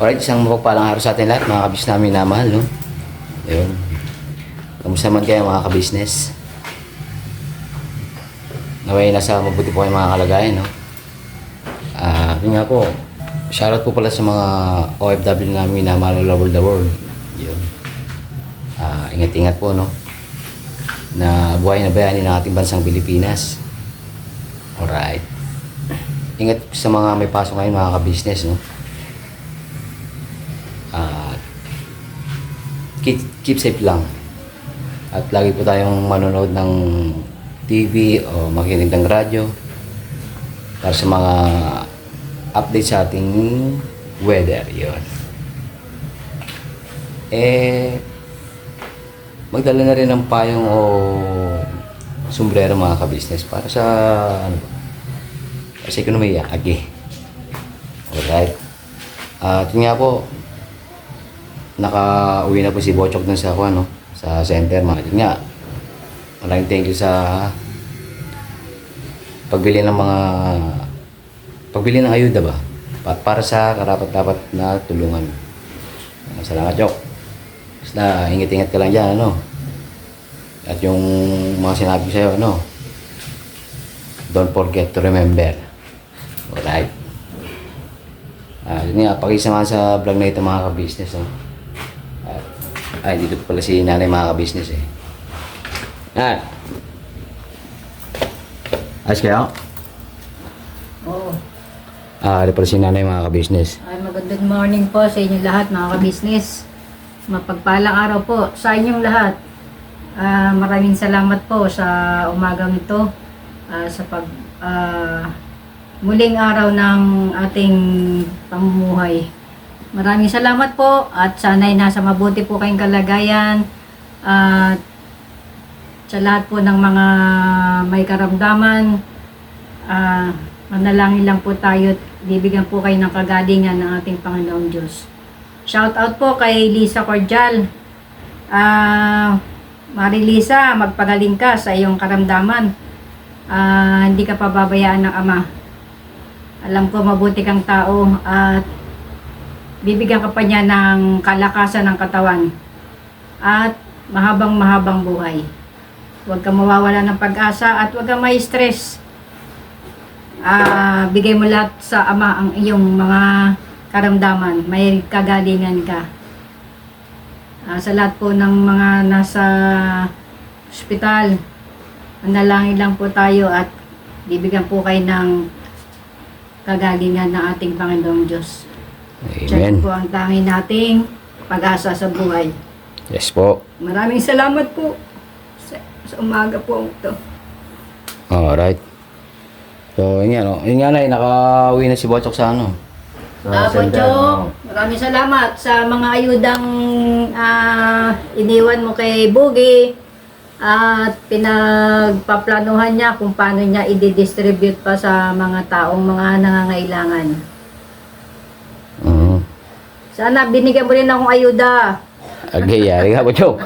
Alright, isang mapagpalang araw sa atin lahat, mga kabis namin na mahal, no? Ayun. Kamusta man kayo, mga kabisnes? Naway, nasa mabuti po kayo mga kalagayan, no? Yun nga po, shoutout po pala sa mga OFW namin na mahal all over the world. Yun. Ingat-ingat po, no? Na buhay na bayani ng ating bansang Pilipinas. Alright. Ingat sa mga may pasok ngayon, mga kabisnes, no? Keep safe lang. At lagi po tayong manonood ng TV o makinig ng radyo para sa mga update sa ating weather. Yun. Magdala na rin ng payong o sombrero, mga kabisnes, para sa sa ekonomiya. Alright. At yun nga po, naka-uwi na po si Bochok dun sa no? Sa center, mga yun nga. Maraming thank you sa pagbili ng ayuda ba? Para sa karapat-dapat na tulungan. Salamat, Jok. Basta ingat-ingat ka lang dyan, ano? At yung mga sinabi ko sa'yo, ano? Don't forget to remember. Alright. Yun nga, pakisama sa vlog na ito, mga ka-business, no? Dito pala si nanay, mga ka-business, eh. Ayos kayo? Oo. Dito pala si nanay, mga ka-business. Magandang morning po sa inyo lahat, mga ka-business. Mapagpalang araw po sa inyong lahat. Maraming salamat po sa umagang ito, sa muling araw ng ating pamumuhay. Maraming salamat po at sana'y nasa mabuti po kayong kalagayan at sa lahat po ng mga may karamdaman. Manalangin lang po tayo at bibigyan po kayo ng kagalingan ng ating Panginoong Diyos. Shout out po kay Lisa Cordial. Marilisa, magpagaling ka sa iyong karamdaman. Hindi ka pababayaan ng Ama. Alam ko mabuti kang tao at bibigyan ka pa niya ng kalakasan ng katawan at mahabang buhay. Huwag kang mawawala ng pag-asa at huwag kang may stress. Bigay mo lahat sa Ama ang iyong mga karamdaman. May kagalingan ka. Sa lahat po ng mga nasa ospital, manalangin lang po tayo at bibigyan po kayo ng kagalingan ng ating Panginoong Diyos. Amen. Diyan po ang tangi nating pag-asa sa buhay. Yes po. Maraming salamat po sa umaga po ito. Alright. So, yun nga, no? Yun nga na, naka-uwi na si Bochok sa ano? Sa center, no? Maraming salamat sa mga ayudang iniwan mo kay Boogie at pinagpaplanuhan niya kung paano niya i-distribute pa sa mga taong mga nangangailangan. Sana binigyan mo rin akong ayuda. Yari ka, Bochok.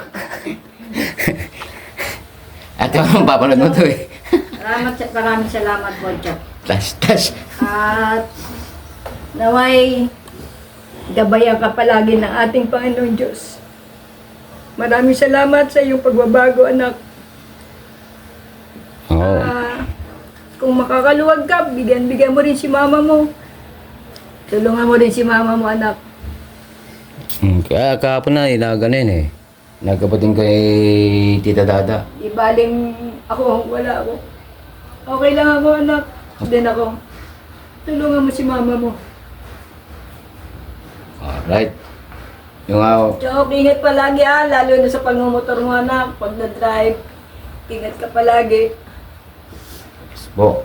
At yung papanood mo to, eh. Maraming salamat po, Jack. Tas. At naway gabayan ka palagi ng ating Panginoon Diyos. Maraming salamat sa iyong pagbabago, anak. Oo. Kung makakaluwag ka, bigyan mo rin si mama mo. Tulungan mo rin si mama mo, anak. Kaya kahapon na, ganun eh. Nagkapating kay Tita Dada. Di baling ako, wala ako. Okay lang ako, anak. Din ako. Tulungan mo si mama mo. Alright. Yung ako. Chok, ingat palagi lalo na sa pagmumotor mo, anak. Pag na-drive, ingat ka palagi. Po.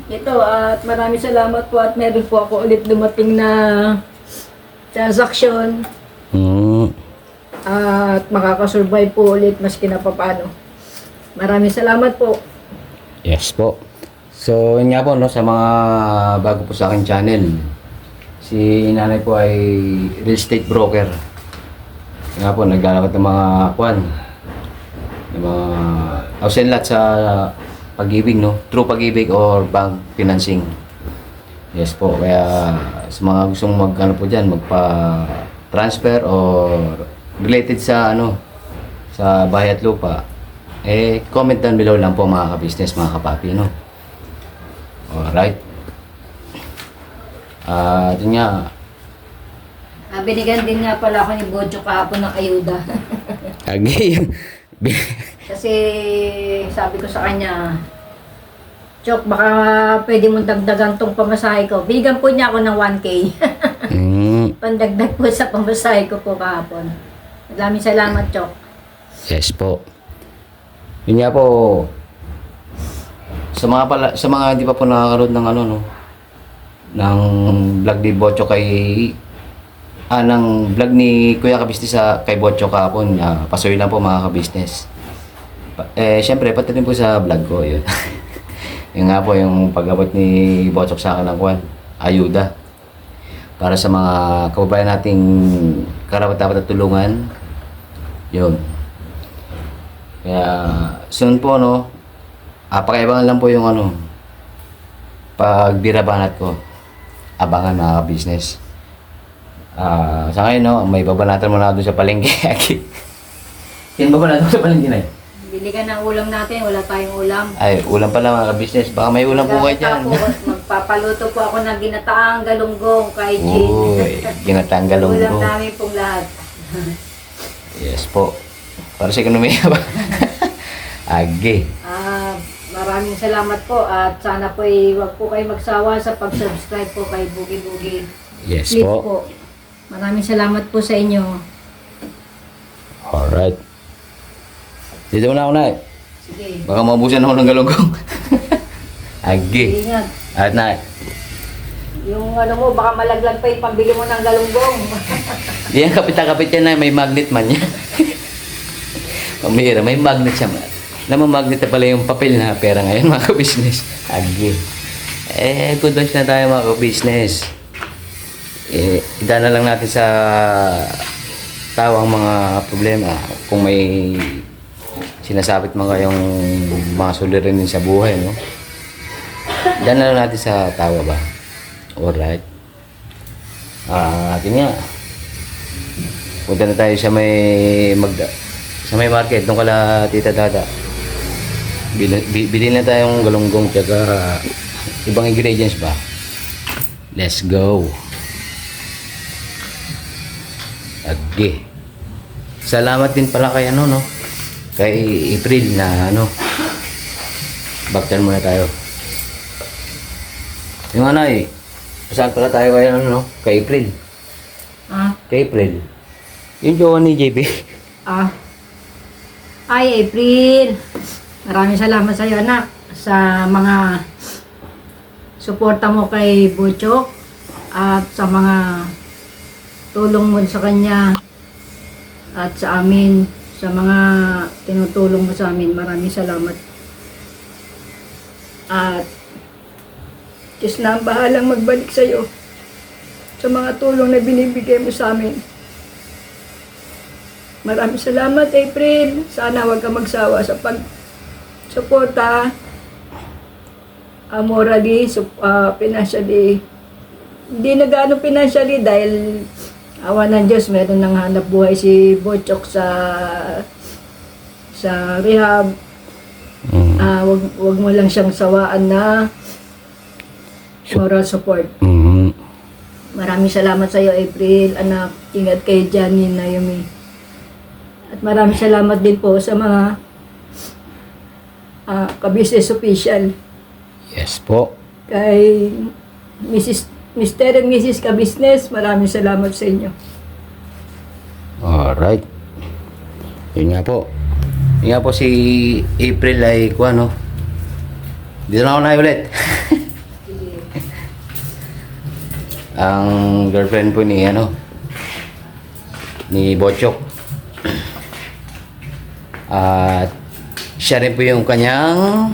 Ito, at maraming salamat po at meron po ako ulit dumating na transaksyon. At makakasurvive po ulit maski na papano. Maraming salamat po. Yes po. So, yun nga po, no, sa mga bago po sa akin channel, si nanay po ay real estate broker. Yun nga po, naglalakad ng mga ng mga house and lot sa Pag-ibig, no? True Pag-ibig or bank financing. Yes po, kaya sa mga gustong ano po dyan, magpa-transfer or related sa sa bahay at lupa, comment down below lang po mga ka-business, mga kapapi, no? Alright. Yun nga, Binigyan din nga pala ako ni Bojo kahapon ng ayuda. agi, Kasi sabi ko sa kanya, Chok, baka pwede mong dagdagan tong pamasahe ko. Bigyan po niya ako ng 1K. Pandagdag po sa pamasahe ko po kahapon. Maraming salamat, Chok. yes po. Yun nga po, sa mga hindi pa po nakakaroon ng ng vlog ni Bocho ng vlog ni Kuya Kabisnes kay Bocho kahapon, pasuyo lang po mga ka-business. Syempre, pati din po sa vlog ko, yun. Yun nga po, yung pag-abot ni Bochok sa akin ng ayuda. Para sa mga kababayan nating karapat-dapat at tulungan. Yun. Kaya, sunod po, pakaibangan lang po yung pagbirabanat ko. Abangan mga ka-business. Sa ngayon, may babanatan mo na doon sa palengke. Yan babanatan mo sa palengke na eh. Bili ka ng ulam natin, wala tayong ulam. Ay, ulam pala mga ka-business. Baka may ulam po kayo dyan. Magpapaluto po ako ng ginataang galunggong kay Jean. Uy, ginataang galunggong. Ulam namin pong lahat. Yes po. Para sa ekonomiya ba? Agi. Maraming salamat po at sana po wag po kayo magsawa sa pag-subscribe po kay Boogie Boogie. Yes Please po. po. Maraming salamat po sa inyo. Alright. Dito muna ako na eh. Sige. Baka mabusan ako ng galunggong. Agi. Ingat. At na. Yung mo, baka malaglag pa yung pambili mo ng galunggong. Yan, kapit-kapit yan na. May magnet man yan. Pambihira, may magnet siya. Alam mo, magnet na pala yung papel na pera ngayon, mga ka-business. Agi. Good news na tayo, mga ka-business. Idana lang natin sa tao ang mga problema. Kung may sinasabit mga yung mga suliranin sa buhay, no? Idana lang natin sa tao ba? Alright. Atin nga. Punta na tayo sa may market, doon kala Tita Dada. Bili na tayong galunggong tsaka ibang ingredients ba. Let's go. Okay. Salamat din pala kay kay April na baktan muna tayo. Yung saan pala tayo kay kay April. Kay April. Yung jowa ni JB. Ay, April. Maraming salamat sa iyo, anak. Sa mga suporta mo kay Bochok at sa mga tulong mo sa kanya at sa amin, sa mga tinutulong mo sa amin. Maraming salamat. At Diyos na ang bahalang magbalik sa iyo sa mga tulong na binibigay mo sa amin. Maraming salamat, April. Sana huwag ka magsawa sa pag-suporta morally, financially. Hindi na gaano financially dahil awa ng Diyos, meron nang hanap buhay si Bochok sa rehab. Wag mo lang siyang sawaan na moral support. Maraming salamat sa iyo, April. Anak, ingat kayo dyan ni Naomi. At maraming salamat din po sa mga ka-business official. Yes po. Kay Mr. and Mrs. Ka-business, maraming salamat sa inyo. Alright. Yun nga po. Yun nga po si April ay dito na ako na ulit. Ang girlfriend po ni ni Bochok. At siya rin po yung kanyang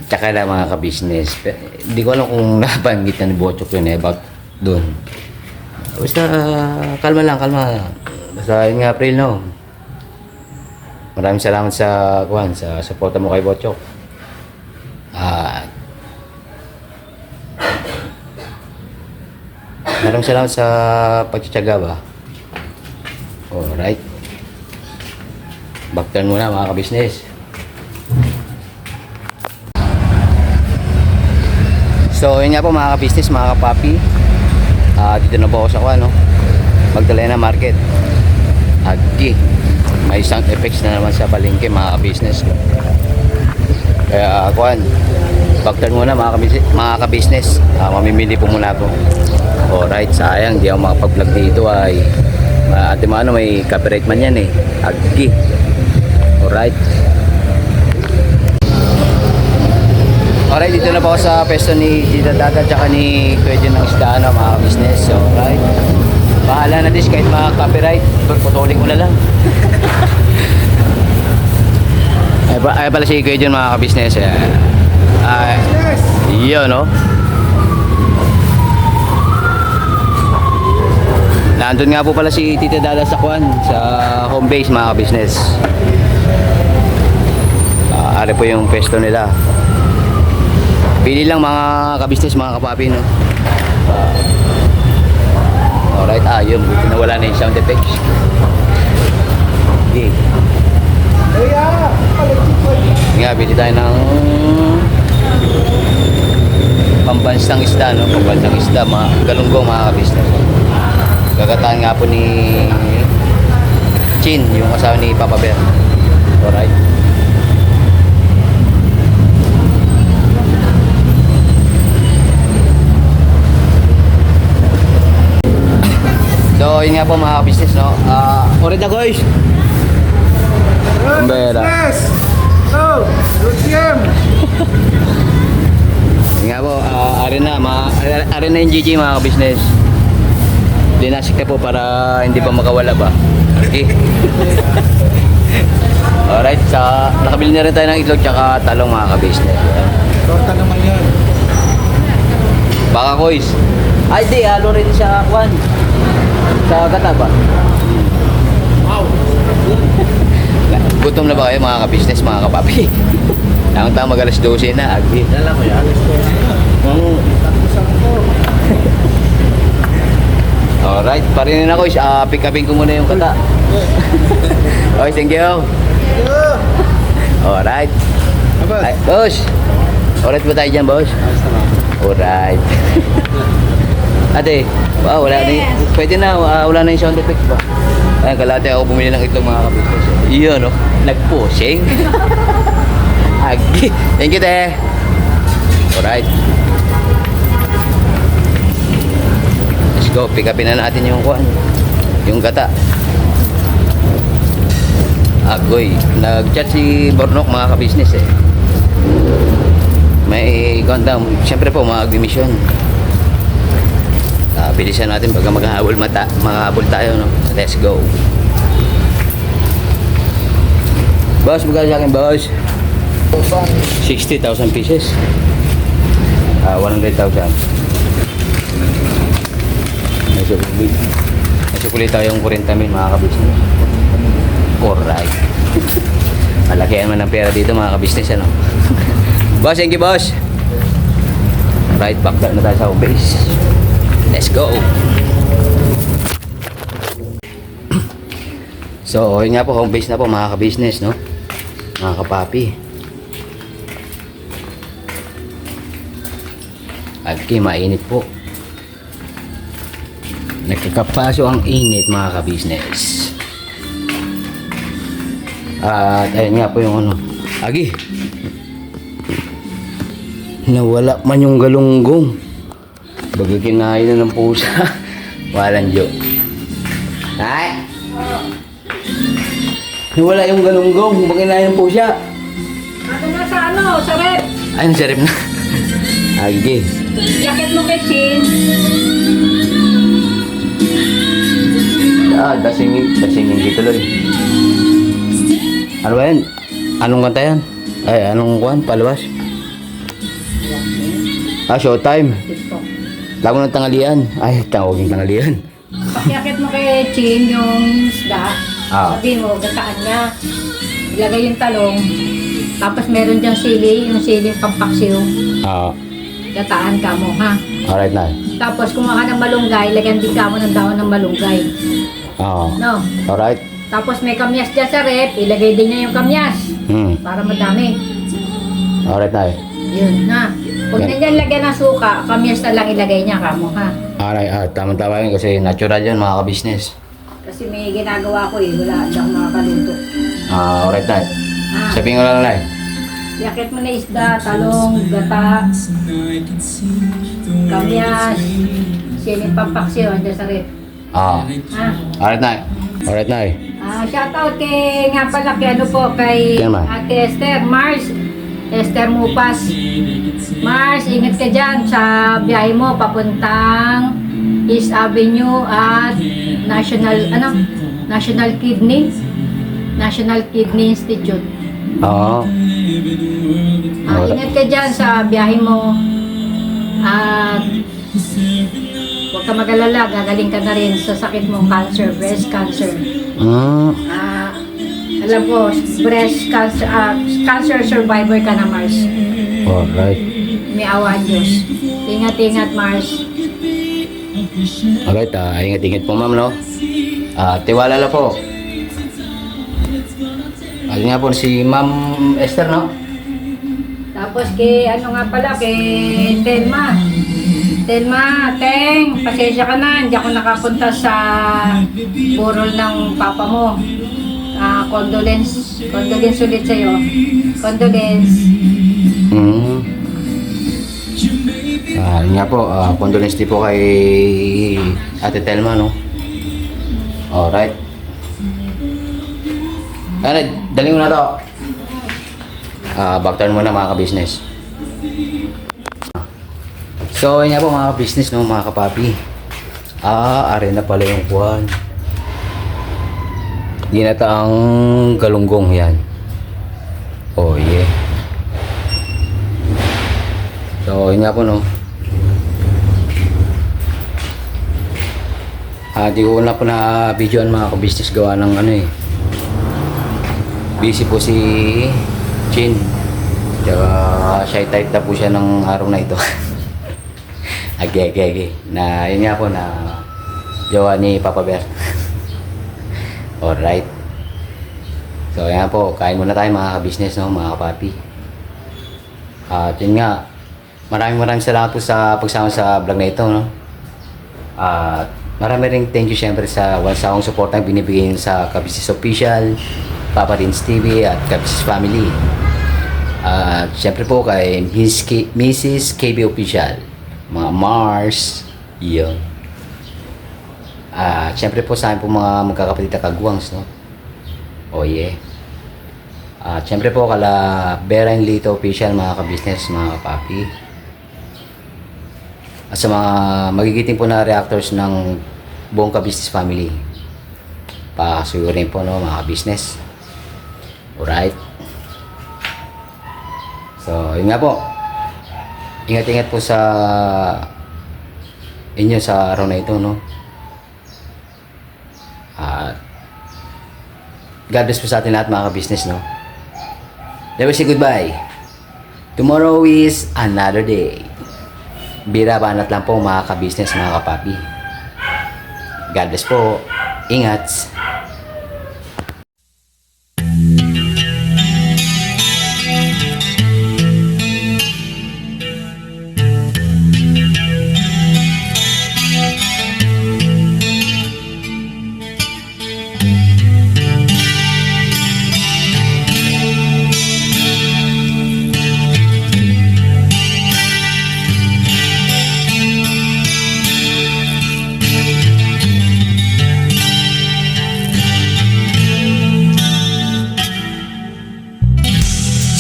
tsaka na mga ka-business. Hindi ko alam kung nabanggit na ni Bochok yun about doon. Basta kalma lang, kalma. Basta yun nga, April, Maraming salamat sa suporta mo kay Bochok. Maraming salamat sa pagtsatsaga ba. Alright. Backturn muna mga ka-business. So, yun nga po mga ka-business, mga ka-papi. Dito na po ako sa no? Magdalena Market. Agi. May sound effects na naman sa palengke mga ka-business. Kaya kuan, backturn muna mga ka-business. Mamimili po muna ako. Alright, sayang di ako makapag-vlog dito ay ate maano may copyright man yan eh. Agi. Alright. Alright, dito na po ako sa pesto ni Tita Dada tsaka ni Kuya Jun ng isda mga ka-business. Alright. Bahala na dis kahit mga copyright. Putulin ko na lang. Ay pala si Kuya Jun mga ka-business. Yun no. Nandun nga po pala si Tita Dada sa Kwan sa home base mga ka-business. Ari po yung pesto nila. Pili lang mga ka-business mga kapapi no. Alright, yun. Buti na wala na yung sound effects. Okay. Nga, bili tayo ng pambansang isda, no? Pambansang isda, mga galunggong mga ka-business. Gagataan nga po ni Chin, yung asawa ni Papa Bear. Alright. So, yun nga po mga business, no? Alright na guys! Kumbera. Oh, Lucian. Yun nga po, ari na yung GG mga business. Dinasik na po para hindi pa makawala ba. Okay. Alright, nakabili na rin tayo ng itlog tsaka talong mga ka-business. Torta naman yan. Baka kois. Ay di, halo rin sa kwan. Sa gata ba? Wow. Gutom na ba kayo mga ka-business, mga kapapi? Tama mag alas 12 na, agi. Dala mo yan. Alright, parinin ako, pick-upin ko muna yung kata. Okay, thank you. Alright. Ay, boss. Alright ba tayo dyan, boss? Alright. Ate, wala na pwede na, wala na yung sound effect ba? Ayan, kalate ako bumili ng itlog mga ka-business. Iyon, no? Nag-pushing. Agi. Thank you, te. Alright. Let's go. Pick upin na natin yung kuhan. Yung gata. Agoy. Nag-chat si Bornok mga ka-business eh. May ganda. Siyempre po, mag-mission. Bilisan natin pagka maghahabol tayo, no? Let's go. Boss, magkano sa akin, boss? 60,000 pieces. 100,000. Nasukuli tayong 40 mil mga ka-business. Alright. Malakihan man ang pera dito mga ka-business, ano? Boss, thank you, boss. Right, back na tayo sa home base. Let's go. So, yun nga po, home base na po mga ka-business, no? Mga kapapi. Agi, mainit po. Nagkakapaso ang init mga ka-business. At ayun nga po yung ano. Agi. Nawala man yung galunggong. Baga kinain na ng pusa. Walang joke. Ay! Nawala yung galunggong. Baga kinain ng pusa. Ano na sa rep? Ay, nasa rep na. Agi. Jacket mo kay Chin. Dasingin dito tuloy. Ano ba yan? Anong kanta yan? Ay, anong kuhan? Palabas? Showtime. Lago ng tanghalian. Ay, tawag yung tanghalian. Pakiakit mo kay Chin yung isda. Sabihin mo, gataan niya. Ilagay yung talong. Tapos meron diyang sili, yung siling pampaksiw. gataan ka mo, ha? Alright, Nay. Tapos kumuha ka ng malunggay, lagyan din ka mo ng dahon ng malunggay. Oo. No? Alright. Tapos may kamyas dyan sa rep, ilagay din niya yung kamyas. Para madami. Alright, Nay. Yun na. Kung Yan. nandiyan lagyan ng suka, kamyas na lang ilagay niya kamo, ha? Alright, tama-tama yun kasi natural yun mga ka-business. Kasi may ginagawa ko eh, wala, hindi ako makakaluto. Alright, Nay. Ah, Sabihin ko lang, Nay. yakit mo na isda, talong, gata, kamyas, siling pampaksiyo, andyan sa rep. Ah. Ha? Alright, Nay. Alright, Nay. Shoutout kay, nga pala, kay ano po, kay Kaya, Ma. Ate Esther, Mars, Esther Mupas. Mars, ingat ka dyan sa biyahe mo, papuntang East Avenue at National Kidney Institute. Oo. Ingat ka dyan sa biyahe mo at huwag ka mag-alala, gagaling ka na rin sa sakit mong cancer, breast cancer. Alam ko, breast cancer, cancer survivor ka na, Mars. Alright. May awa ang Diyos. Ingat-ingat, Mars. Alright, ingat-ingat po, ma'am, no? Tiwala lang po. Ayun nga po si Ma'am Esther, no? Tapos kay, ano nga pala, kay Telma. Telma, Teng, pasensya ka na. Hindi ako nakapunta sa burol ng papa mo. Condolence ulit sa'yo. Condolence. Yun nga po, condolence din po kay Ate Telma, no? Alright. Dali mo na to. Backturn muna mga ka-business. So, yun nga po mga ka-business, no, mga kapapi. Are na pala yung kuhan. Ginataang galunggong yan. Oh, yeah. So, yun nga po, no. Di ko na po na videoan mga ka-business gawa ng ano eh. Busy po si Chin. Tsaka shy type na po siya ng araw na ito. Okay. Na yun nga po na jowa ni Papa Bear. Alright. So yan po, kain muna tayo mga ka-business, no, mga kapapi. At yun nga, maraming salamat po sa pagsama sa vlog na ito, no. At marami ring thank you syempre sa walang sawang support na binibigay sa Ka-Business Official, Papa Dins TV at Ka-Business Family. At syempre po kay Mrs. KB Official, mga Mars, yun. Syempre po sa akin po mga magkakapatid na kagwangs, no? Oh yeah. Syempre po kala Vera and Lito Official, mga ka-business, mga kapapi. At sa mga magigiting po na reactors ng buong Ka-Business Family. Pakasuyo rin po, no, mga ka-business. Alright. So, yun nga po. Ingat-ingat po sa inyo sa araw na ito, no? God bless po sa atin lahat mga ka-business, no? Let me say goodbye. Tomorrow is another day. Bira banat lang po mga ka-business, mga kapapi. God bless po. Ingat.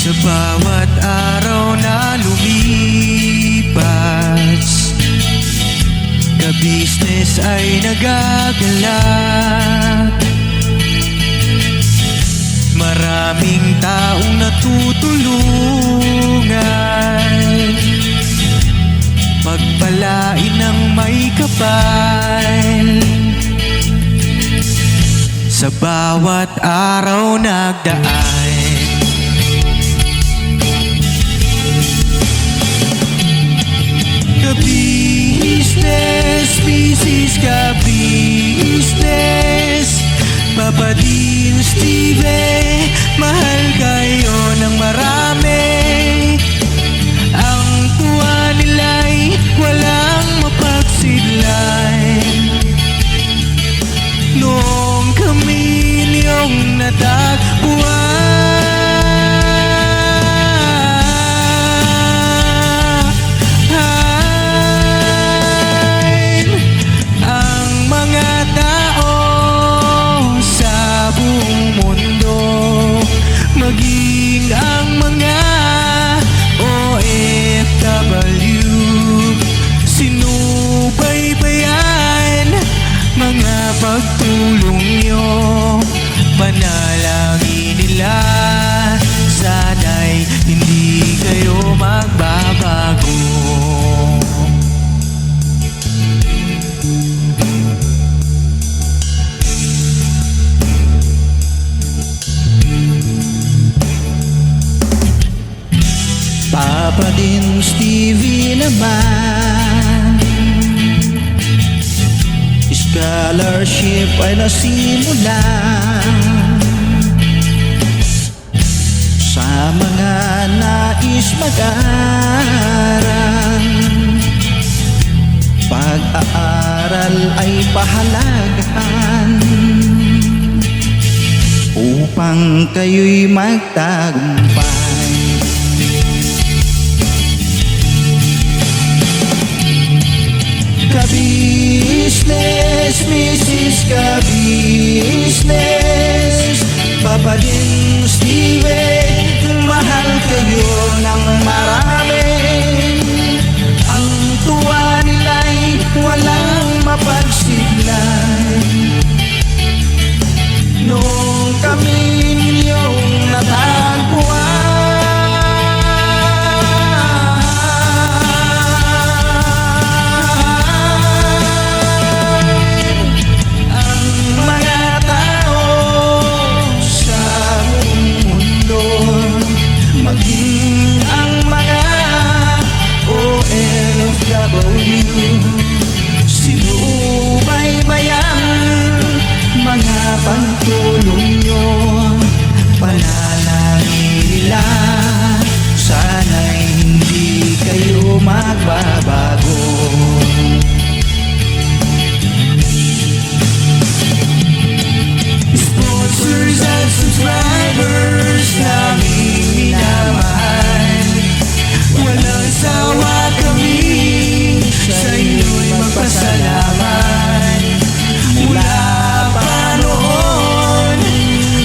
Sa bawat araw na lumipas, ka-business ay nagagalak. Maraming taong natutulungan, pagpalain ng may kapal. Sa bawat araw nagdaan, Ka-business, business, ka-business. Papa Dean, Steve, mahal kayo ng marami. Ang tuwa nila'y walang mapagsidlay. Noong kami niyong natagpuan. Ang mga tao sa buong mundo, maging ang mga OFW, sinubaybayan mga pagtulong nyo. Panalangin nila, sana'y hindi kayo magbabago. Papa din Stevie naman, scholarship ay nasimula sa mga nais mag-aral. Pag-aaral ay pahalagahan upang kayo'y magtagumpay. Ka-business, Mrs. Ka-business, Papa din Steve, mahal kayo ng marami. Ang tuwa nila'y walang mapagsiglay. Noong kami ninyong natagpuan. Maging ang mga OFW, sinubaybayan mga pagtulong nyo. Panalangin nila, sana'y hindi kayo magbabago. Sponsors at subscribers naming minamahal, walang sawa kami sa inyo'y magpasalamat. Mula pa noon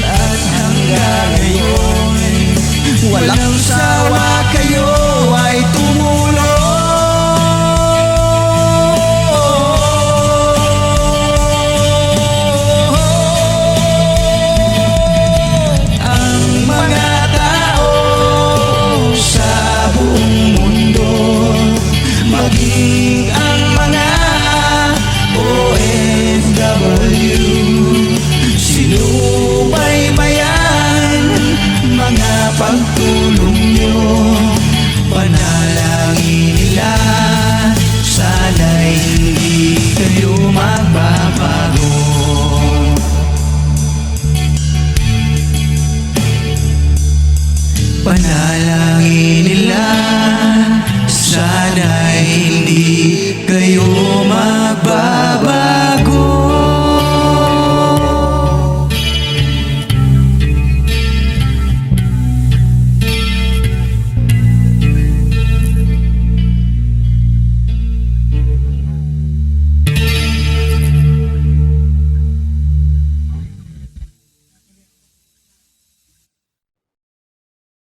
at hanggang ngayon, walang sawa kayo ay tumulong. Maging ang mga OFW, sinubaybayan mga pagtulong nyo. Panalangin nila, sana'y hindi kayo magbabago. Panalangin nila, sana'y